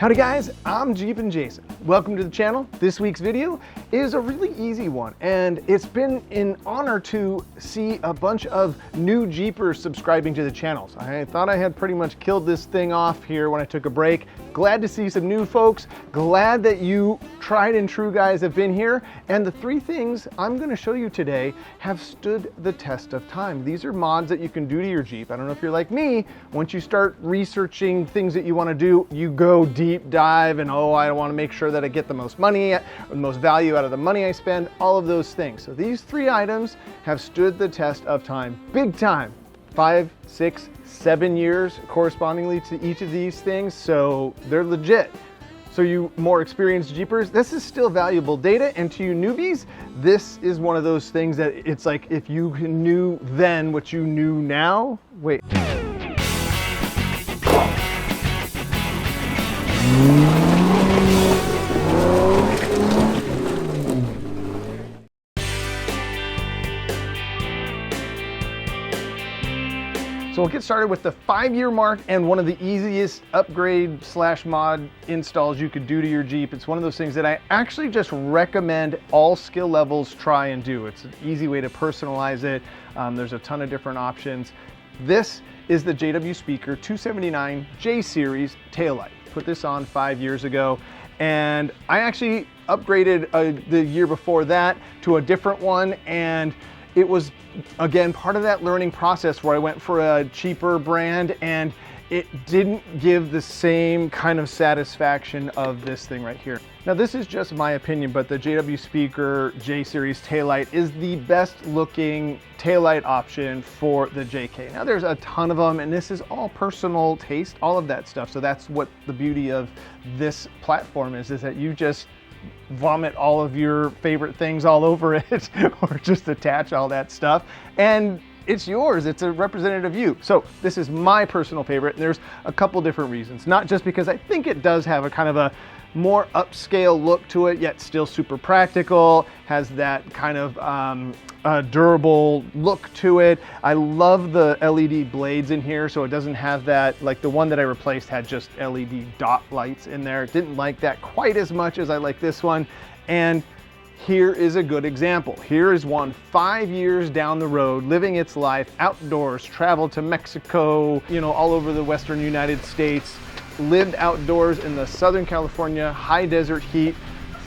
Howdy guys, I'm Jeep and Jason. Welcome to the channel. This week's video is a really easy one, and it's been an honor to see a bunch of new Jeepers subscribing to the channels. I thought I had pretty much killed this thing off here when I took a break. Glad to see some new folks. Glad that you tried and true guys have been here. And the three things I'm gonna show you today have stood the test of time. These are mods that you can do to your Jeep. I don't know if you're like me, once you start researching things that you wanna do, you go deep dive and I want to make sure that I get the most money, the most value out of the money I spend, all of those things. So these three items have stood the test of time, big time. 5, 6, 7 years correspondingly to each of these things, so they're legit. So you more experienced Jeepers, this is still valuable data, and to you newbies, this is one of those things that it's like if you knew then what you knew now, wait. So we'll get started with the 5-year mark and one of the easiest upgrade / mod installs you could do to your Jeep. It's one of those things that I actually just recommend all skill levels try and do. It's an easy way to personalize it. There's a ton of different options. This is the JW Speaker 279 J Series taillight. Put this on 5 years ago, and I actually upgraded the year before that to a different one, and it was, again, part of that learning process where I went for a cheaper brand and it didn't give the same kind of satisfaction of this thing right here. Now this is just my opinion, but the JW Speaker J Series taillight is the best looking taillight option for the JK. Now there's a ton of them, and this is all personal taste, all of that stuff. So that's what the beauty of this platform is that you just vomit all of your favorite things all over it or just attach all that stuff and it's yours. It's a representative of you. So this is my personal favorite, and there's a couple different reasons. Not just because I think it does have a kind of a more upscale look to it, yet still super practical, has that kind of durable look to it. I love the LED blades in here, so it doesn't have that, like the one that I replaced had just LED dot lights in there. Didn't like that quite as much as I like this one. And here is a good example. Here is one 5 years down the road, living its life outdoors, traveled to Mexico, all over the Western United States, lived outdoors in the Southern California high desert heat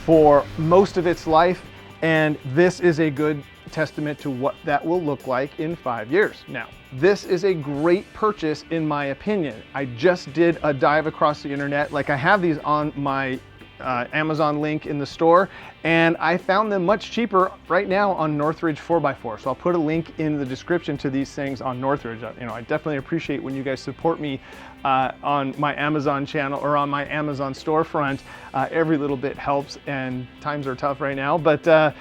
for most of its life. And this is a good testament to what that will look like in 5 years. Now, this is a great purchase in my opinion. I just did a dive across the internet. Like I have these on my Amazon link in the store, and I found them much cheaper right now on Northridge 4x4. So I'll put a link in the description to these things on Northridge. I definitely appreciate when you guys support me on my Amazon channel or on my Amazon storefront. Every little bit helps, and times are tough right now, but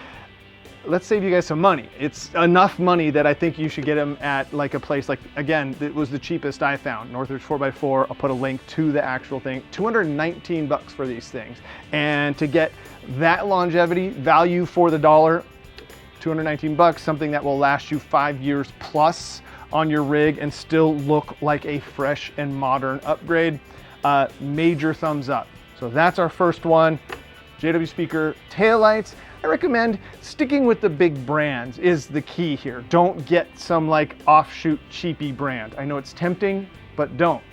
let's save you guys some money. It's enough money that I think you should get them at like a place like, again, it was the cheapest I found, Northridge 4x4. I'll put a link to the actual thing. 219 bucks for these things. And to get that longevity, value for the dollar, 219 bucks, something that will last you 5 years plus on your rig and still look like a fresh and modern upgrade, major thumbs up. So that's our first one, JW Speaker taillights. I recommend sticking with the big brands is the key here. Don't get some like offshoot cheapy brand. I know it's tempting, but don't.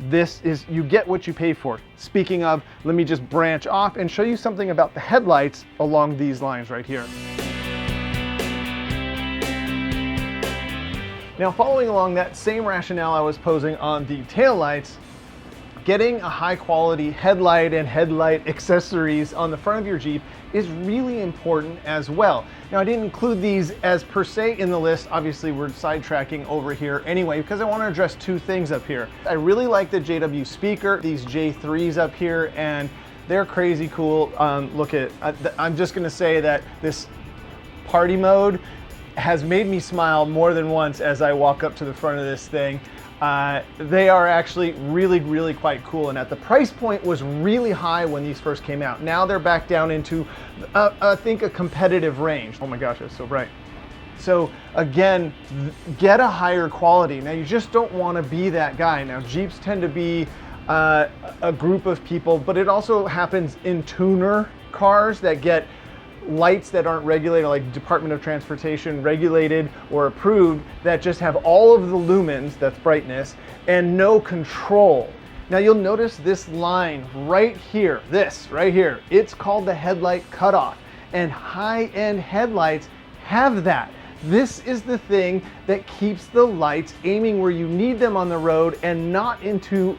This is, you get what you pay for. Speaking of, let me just branch off and show you something about the headlights along these lines right here. Now, following along that same rationale I was posing on the taillights, getting a high quality headlight and headlight accessories on the front of your Jeep is really important as well. Now, I didn't include these as per se in the list. Obviously, we're sidetracking over here anyway, because I want to address two things up here. I really like the JW Speaker, these J3s up here, and they're crazy cool. Look at, I'm just gonna say that this party mode has made me smile more than once as I walk up to the front of this thing. They are actually really quite cool, and at the price point was really high when these first came out. Now they're back down into I think a competitive range. Oh my gosh, it's so bright. So again, get a higher quality. Now you just don't want to be that guy. Now Jeeps tend to be a group of people, but it also happens in tuner cars that get lights that aren't regulated, like Department of Transportation regulated or approved, that just have all of the lumens, that's brightness, and no control. Now you'll notice this line right here, this right here, it's called the headlight cutoff, and high-end headlights have that. This is the thing that keeps the lights aiming where you need them on the road and not into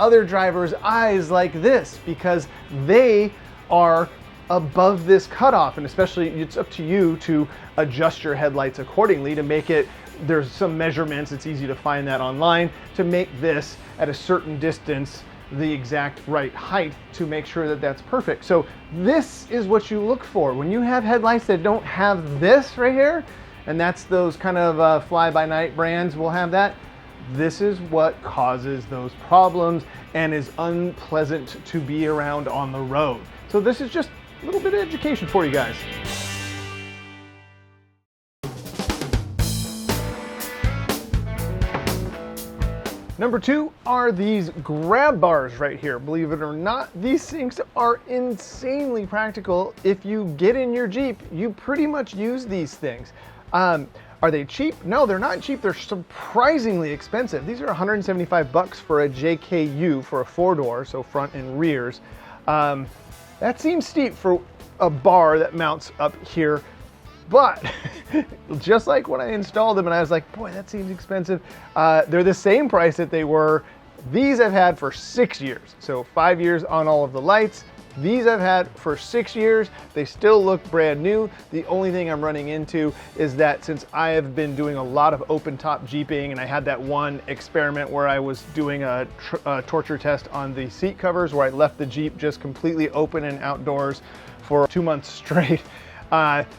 other drivers' eyes like this, because they are above this cutoff. And especially, it's up to you to adjust your headlights accordingly to make it, there's some measurements, it's easy to find that online, to make this at a certain distance the exact right height to make sure that that's perfect. So this is what you look for when you have headlights that don't have this right here, and that's those kind of fly-by-night brands will have that. This is what causes those problems and is unpleasant to be around on the road. So this is just a little bit of education for you guys. Number 2 are these grab bars right here. Believe it or not, these things are insanely practical. If you get in your Jeep, you pretty much use these things. Are they cheap? No, they're not cheap. They're surprisingly expensive. These are 175 bucks for a JKU for a 4-door, so front and rears. That seems steep for a bar that mounts up here, but just like when I installed them and I was like, boy, that seems expensive. They're the same price that they were. These I've had for 6 years. So 5 years on all of the lights. These I've had for 6 years. They still look brand new. The only thing I'm running into is that since I have been doing a lot of open top Jeeping, and I had that one experiment where I was doing a torture test on the seat covers where I left the Jeep just completely open and outdoors for 2 months straight.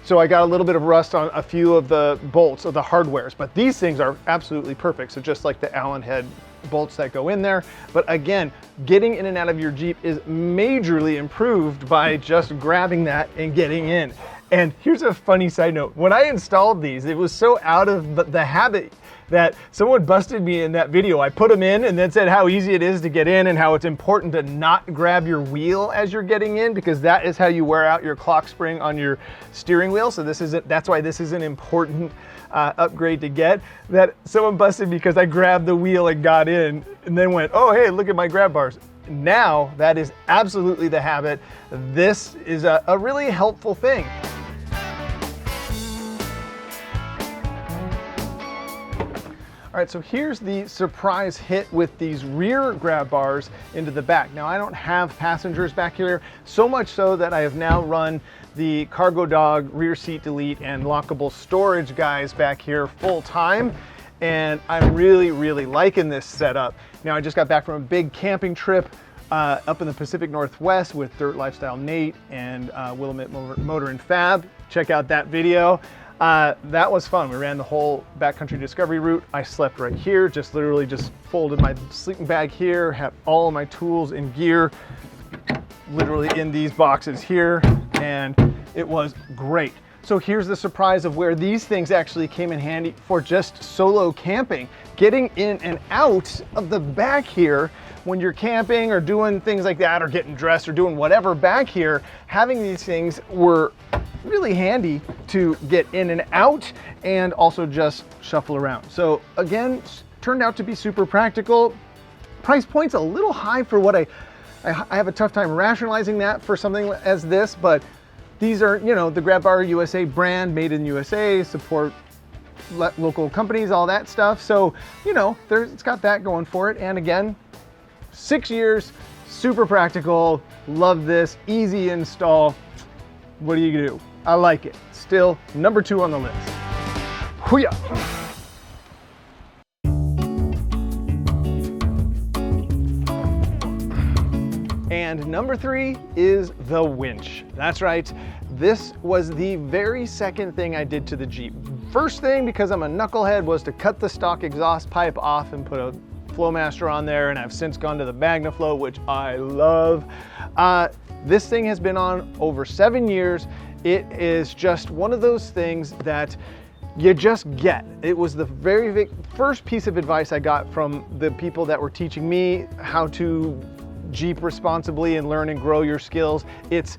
So I got a little bit of rust on a few of the bolts of the hardwares, but these things are absolutely perfect. So just like the Allen head bolts that go in there. But again, getting in and out of your Jeep is majorly improved by just grabbing that and getting in. And here's a funny side note. When I installed these, it was so out of the habit that someone busted me in that video. I put them in and then said how easy it is to get in and how it's important to not grab your wheel as you're getting in, because that is how you wear out your clock spring on your steering wheel. So that's why this is an important upgrade to get. That someone busted me because I grabbed the wheel and got in and then went, oh, hey, look at my grab bars. Now that is absolutely the habit. This is a really helpful thing. All right, so here's the surprise hit with these rear grab bars into the back. Now I don't have passengers back here, so much so that I have now run the Cargo Dog rear seat delete and lockable storage guys back here full time. And I'm really, really liking this setup. Now I just got back from a big camping trip up in the Pacific Northwest with Dirt Lifestyle Nate and Willamette Motor and Fab. Check out that video. That was fun. We ran the whole backcountry discovery route. I slept right here, just literally just folded my sleeping bag here, had all of my tools and gear literally in these boxes here, and it was great. So here's the surprise of where these things actually came in handy for just solo camping. Getting in and out of the back here when you're camping or doing things like that, or getting dressed or doing whatever back here, having these things were really handy to get in and out and also just shuffle around. So again, turned out to be super practical. Price point's a little high for what I have a tough time rationalizing that for something as this, but these are, you know, the Grab Bar USA brand, made in USA, support local companies, all that stuff. So, you know, it's got that going for it. And again, 6 years, super practical, love this, easy install. What do you do? I like it. Still number 2 on the list. Hoo-yah! And number 3 is the winch. That's right. This was the very second thing I did to the Jeep. First thing, because I'm a knucklehead, was to cut the stock exhaust pipe off and put a Flowmaster on there, and I've since gone to the MagnaFlow, which I love. This thing has been on over 7 years. It is just one of those things that you just get. It was the very first piece of advice I got from the people that were teaching me how to Jeep responsibly and learn and grow your skills. It's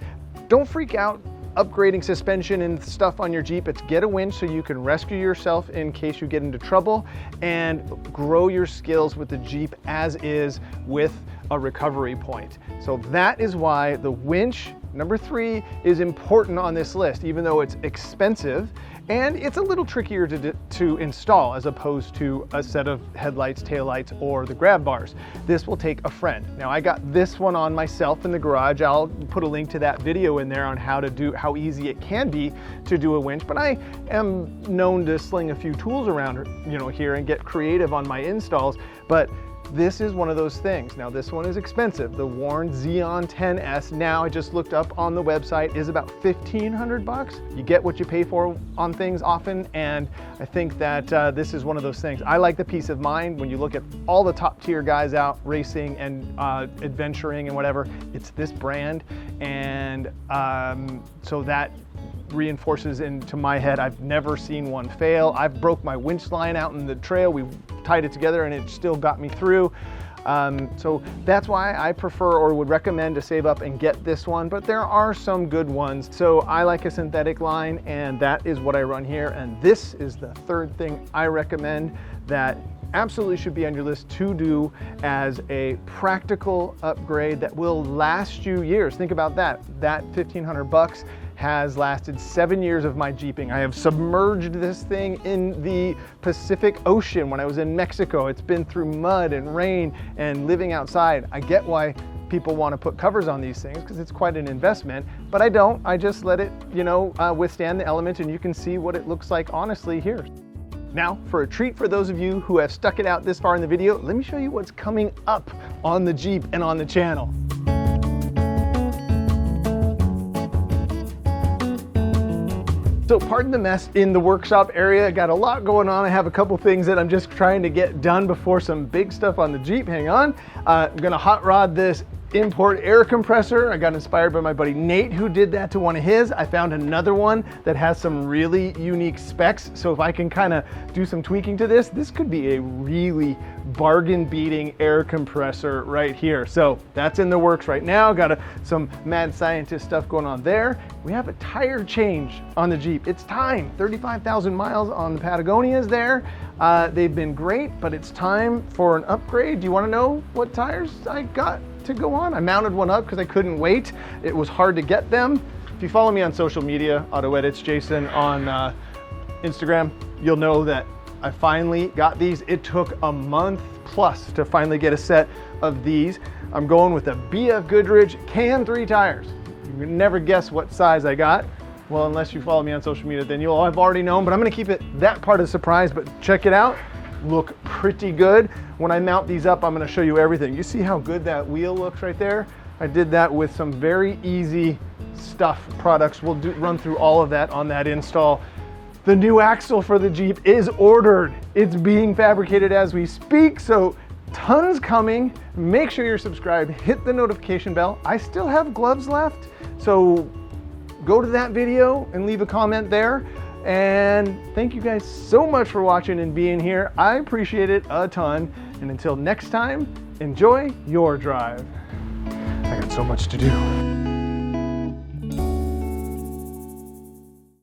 don't freak out upgrading suspension and stuff on your Jeep. It's get a winch so you can rescue yourself in case you get into trouble, and grow your skills with the Jeep as is with a recovery point. So that is why the winch, number 3, is important on this list, even though it's expensive and it's a little trickier to install as opposed to a set of headlights, taillights, or the grab bars. This will take a friend. Now I got this one on myself in the garage. I'll put a link to that video in there on how easy it can be to do a winch, but I am known to sling a few tools around, here and get creative on my installs. But this is one of those things. Now this one is expensive. The Warn Xeon 10S, now I just looked up on the website, is about 1,500 bucks. You get what you pay for on things often, and I think that this is one of those things. I like the peace of mind when you look at all the top tier guys out racing and adventuring and whatever, it's this brand. And so that reinforces into my head, I've never seen one fail. I've broke my winch line out in the trail. We tied it together and it still got me through. So that's why I prefer or would recommend to save up and get this one, but there are some good ones. So I like a synthetic line, and that is what I run here. And this is the third thing I recommend that absolutely should be on your list to do as a practical upgrade that will last you years. Think about that. That 1,500 bucks has lasted 7 years of my Jeeping. I have submerged this thing in the Pacific Ocean when I was in Mexico. It's been through mud and rain and living outside. I get why people want to put covers on these things because it's quite an investment, but I don't. I just let it, withstand the elements, and you can see what it looks like honestly here. Now, for a treat for those of you who have stuck it out this far in the video, let me show you what's coming up on the Jeep and on the channel. So pardon the mess in the workshop area. I got a lot going on. I have a couple things that I'm just trying to get done before some big stuff on the Jeep. Hang on. I'm gonna hot rod this import air compressor. I got inspired by my buddy Nate, who did that to one of his. I found another one that has some really unique specs. So if I can kind of do some tweaking to this could be a really bargain beating air compressor right here. So that's in the works right now. Got some mad scientist stuff going on there. We have a tire change on the Jeep. It's time. 35,000 miles on the Patagonias there. They've been great, but it's time for an upgrade. Do you want to know what tires I got to go on? I mounted one up because I couldn't wait. It was hard to get them. If you follow me on social media, AutoEdits Jason on Instagram, you'll know that I finally got these. It took a month plus to finally get a set of these. I'm going with a BF Goodrich KM3 tires. You can never guess what size I got. Well, unless you follow me on social media, then you'll have already known, but I'm gonna keep it that part a surprise, but check it out. Look pretty good. When I mount these up, I'm gonna show you everything. You see how good that wheel looks right there? I did that with some very easy stuff products. We'll run through all of that on that install. The new axle for the Jeep is ordered. It's being fabricated as we speak, so tons coming. Make sure you're subscribed, hit the notification bell. I still have gloves left, so go to that video and leave a comment there. And thank you guys so much for watching and being here. I appreciate it a ton. And until next time, enjoy your drive. I got so much to do.